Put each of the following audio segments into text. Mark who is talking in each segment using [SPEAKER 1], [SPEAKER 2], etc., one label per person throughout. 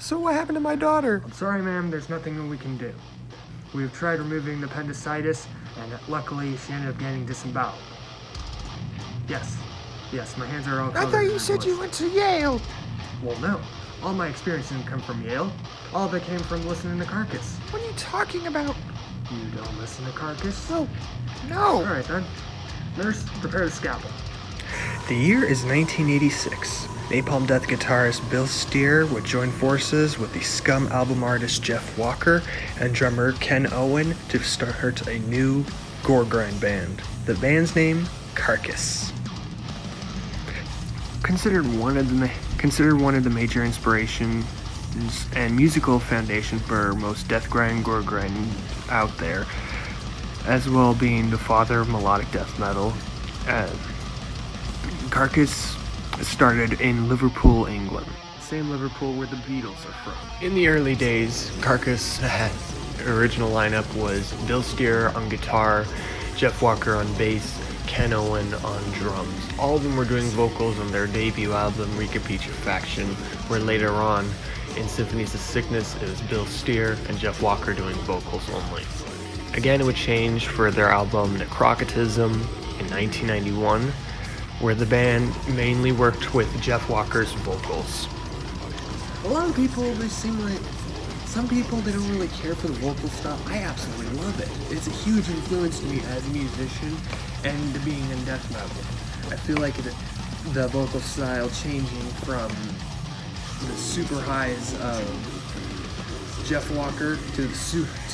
[SPEAKER 1] So what happened to my daughter?
[SPEAKER 2] I'm sorry, ma'am, there's nothing we can do. We've tried removing the appendicitis, and luckily she ended up getting disemboweled. Yes, my hands are all covered.
[SPEAKER 1] I thought you said you went to Yale.
[SPEAKER 2] Well, no. All my experience didn't come from Yale. All of it came from listening to Carcass.
[SPEAKER 1] What are you talking about?
[SPEAKER 2] You don't listen to Carcass?
[SPEAKER 1] No.
[SPEAKER 2] Alright then. Nurse, prepare the scalpel.
[SPEAKER 1] The year is 1986. Napalm Death guitarist Bill Steer would join forces with the Scum album artist Jeff Walker and drummer Ken Owen to start a new gore grind band. The band's name, Carcass. Considered one of the major inspirations and musical foundation for most death grind, gore grind out there, as well being the father of melodic death metal. Carcass started in Liverpool, England. Same Liverpool where the Beatles are from. In the early days, Carcass' original lineup was Bill Steer on guitar, Jeff Walker on bass, Ken Owen on drums. All of them were doing vocals on their debut album, Reupload, where later on, in Symphonies of Sickness, it was Bill Steer and Jeff Walker doing vocals only. Again, it would change for their album Necrotism in 1991, where the band mainly worked with Jeff Walker's vocals.
[SPEAKER 3] A lot of people, some people, they don't really care for the vocal stuff. I absolutely love it. It's a huge influence to me as a musician and being in death metal. I feel like the vocal style changing from the super highs of Jeff Walker to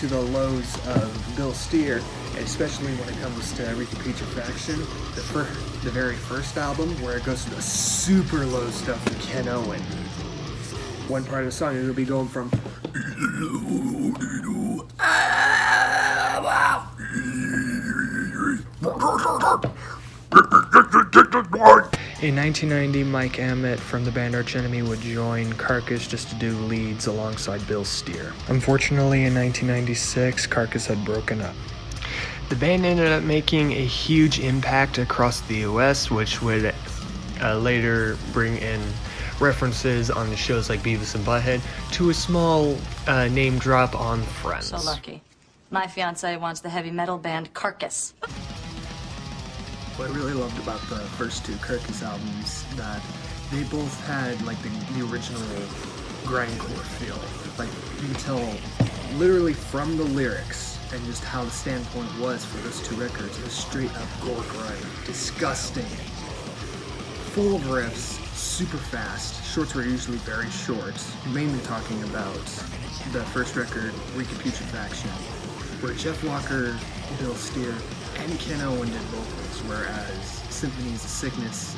[SPEAKER 3] the lows of Bill Steer, especially when it comes to Reupload, the very first album, where it goes to the super low stuff with Ken Owen. One part of the song it'll be going from
[SPEAKER 1] In 1990, Mike Emmett from the band Arch Enemy would join Carcass just to do leads alongside Bill Steer. Unfortunately, in 1996, Carcass had broken up. The band ended up making a huge impact across the US, which would later bring in references on the shows like Beavis and Butthead, to a small name drop on Friends.
[SPEAKER 4] So lucky. My fiance wants the heavy metal band Carcass.
[SPEAKER 3] What I really loved about the first two Carcass albums, that they both had like the original grindcore feel. Like you can tell literally from the lyrics and just how the standpoint was for those two records. It was straight up gore grind, disgusting, full of riffs, super fast. Shorts were usually very short. Mainly talking about the first record, Reupload, where Jeff Walker, Bill Steer, and Ken Owen did vocals, whereas Symphonies of Sickness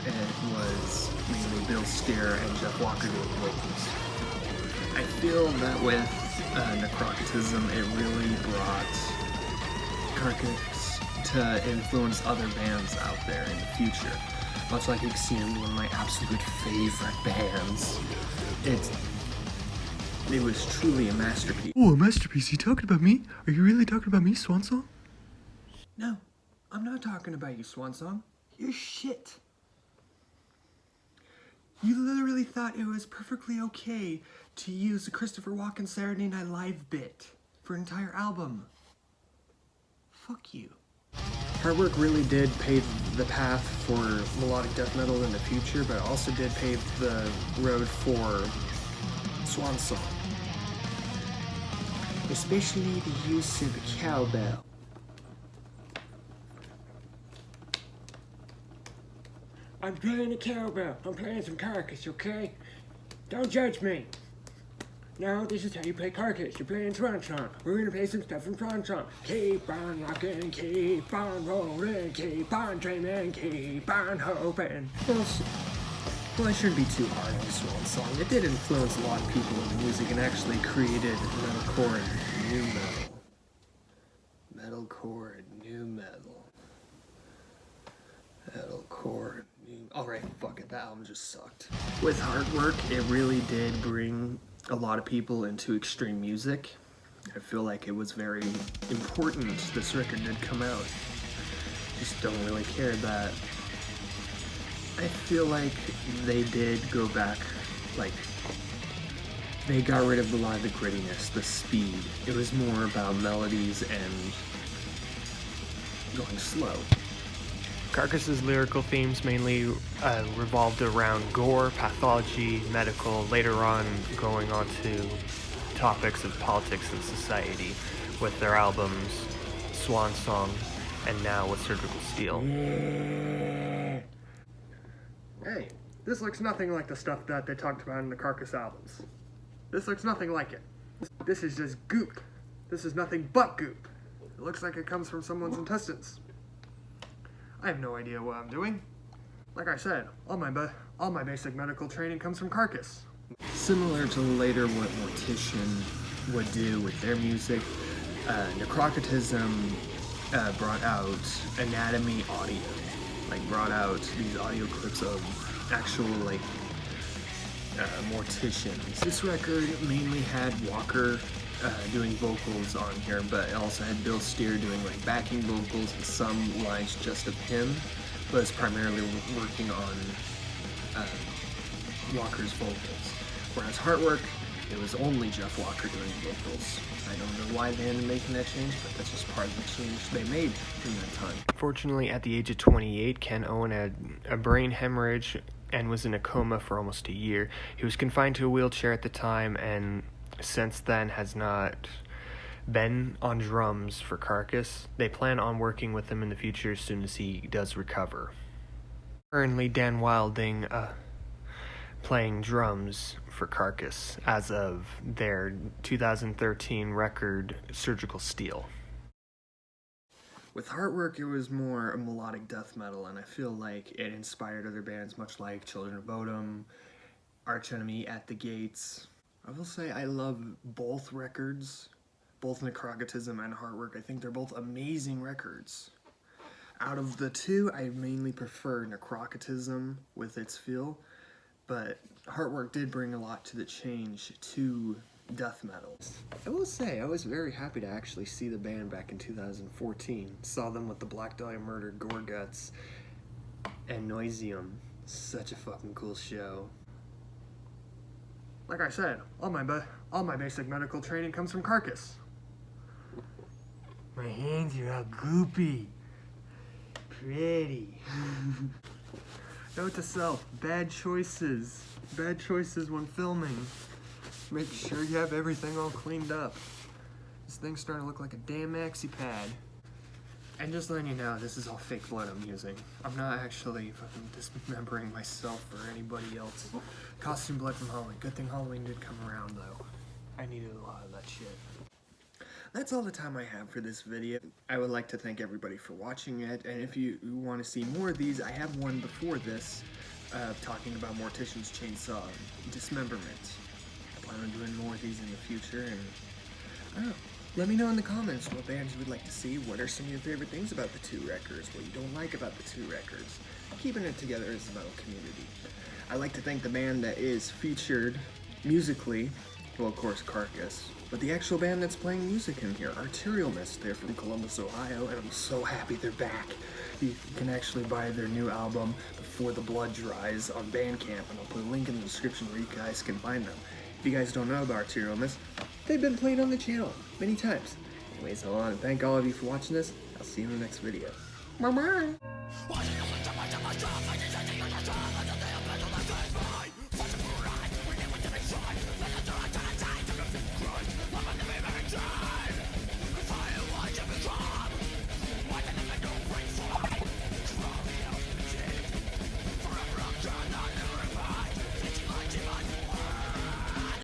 [SPEAKER 3] was mainly Bill Steer and Jeff Walker doing vocals. I feel that with Necrotism, it really brought Carcass to influence other bands out there in the future. Much like you can see in one of my absolute favorite bands. It was truly a masterpiece.
[SPEAKER 1] Oh, a masterpiece? You talking about me? Are you really talking about me, Swansong?
[SPEAKER 3] No, I'm not talking about you, Swansong. You're shit. You literally thought it was perfectly okay to use the Christopher Walken Saturday Night Live bit for an entire album. Fuck you. Hard work really did pave the path for melodic death metal in the future, but also did pave the road for Swansong. Especially the use of the cowbell. I'm playing the cowbell. I'm playing some Carcass, okay? Don't judge me. No, this is how you play Carcass. You're playing Swan Song. We're gonna play some stuff from Swan Song. Keep on rocking, keep on rolling, keep on dreaming, keep on hoping. Well, I shouldn't be too hard on Swan Song. It did influence a lot of people in music and actually created metalcore and new metal. Metalcore and new metal. Metalcore and new... Alright, fuck it. That album just sucked. With hard work, it really did bring a lot of people into extreme music. I feel like it was very important this record did come out. Just don't really care that I feel like they did go back, like, they got rid of a lot of the grittiness, the speed. It was more about melodies and going slow.
[SPEAKER 1] Carcass's lyrical themes mainly revolved around gore, pathology, medical, later on going on to topics of politics and society with their albums Swan Song and now with Surgical Steel.
[SPEAKER 2] Hey, this looks nothing like the stuff that they talked about in the Carcass albums. This looks nothing like it. This is just goop. This is nothing but goop. It looks like it comes from someone's intestines. I have no idea what I'm doing. Like I said, all my basic medical training comes from Carcass.
[SPEAKER 3] Similar to later what Mortician would do with their music, Necrocatism brought out anatomy audio. Like brought out these audio clips of actual morticians. This record mainly had Walker doing vocals on here, but it also had Bill Steer doing like backing vocals and some lines just of him, but it's primarily working on Walker's vocals. Whereas Heartwork, it was only Jeff Walker doing vocals. I don't know why they ended up making that change, but that's just part of the change they made in that time.
[SPEAKER 1] Fortunately, at the age of 28, Ken Owen had a brain hemorrhage and was in a coma for almost a year. He was confined to a wheelchair at the time and since then has not been on drums for Carcass. They plan on working with him in the future as soon as he does recover. Currently, Dan Wilding playing drums for Carcass as of their 2013 record Surgical Steel.
[SPEAKER 3] With Heartwork, it was more a melodic death metal, and I feel like it inspired other bands much like Children of Bodom, Arch Enemy, At the Gates. I will say I love both records, both Necrocatism and Heartwork. I think they're both amazing records. Out of the two, I mainly prefer Necrocatism with its feel, but Heartwork did bring a lot to the change to death metal. I will say, I was very happy to actually see the band back in 2014. Saw them with the Black Dahlia Murder, Gore Guts, and Noisium. Such a fucking cool show.
[SPEAKER 2] Like I said, all my basic medical training comes from Carcass. My hands are all goopy. Pretty. Note to self, bad choices. Bad choices when filming. Make sure you have everything all cleaned up. This thing's starting to look like a damn maxi pad. And just letting you know, this is all fake blood I'm using. I'm not actually fucking dismembering myself or anybody else. Costume blood from Halloween. Good thing Halloween did come around though. I needed a lot of that shit.
[SPEAKER 3] That's all the time I have for this video. I would like to thank everybody for watching it, and if you want to see more of these, I have one before this, talking about Mortician's Chainsaw Dismemberment. I plan on doing more of these in the future, and I don't know. Let me know in the comments what bands you would like to see. What are some of your favorite things about the two records? What you don't like about the two records? Keeping it together as a metal community. I'd like to thank the band that is featured musically, well, of course, Carcass, but the actual band that's playing music in here, Arterial Mist. They're from Columbus, Ohio, and I'm so happy they're back. You can actually buy their new album, Before the Blood Dries, on Bandcamp, and I'll put a link in the description where you guys can find them. If you guys don't know about Arterial Mist, they've been played on the channel many times. Anyways, I want to thank all of you for watching this. I'll see you in the next video. Bye-bye.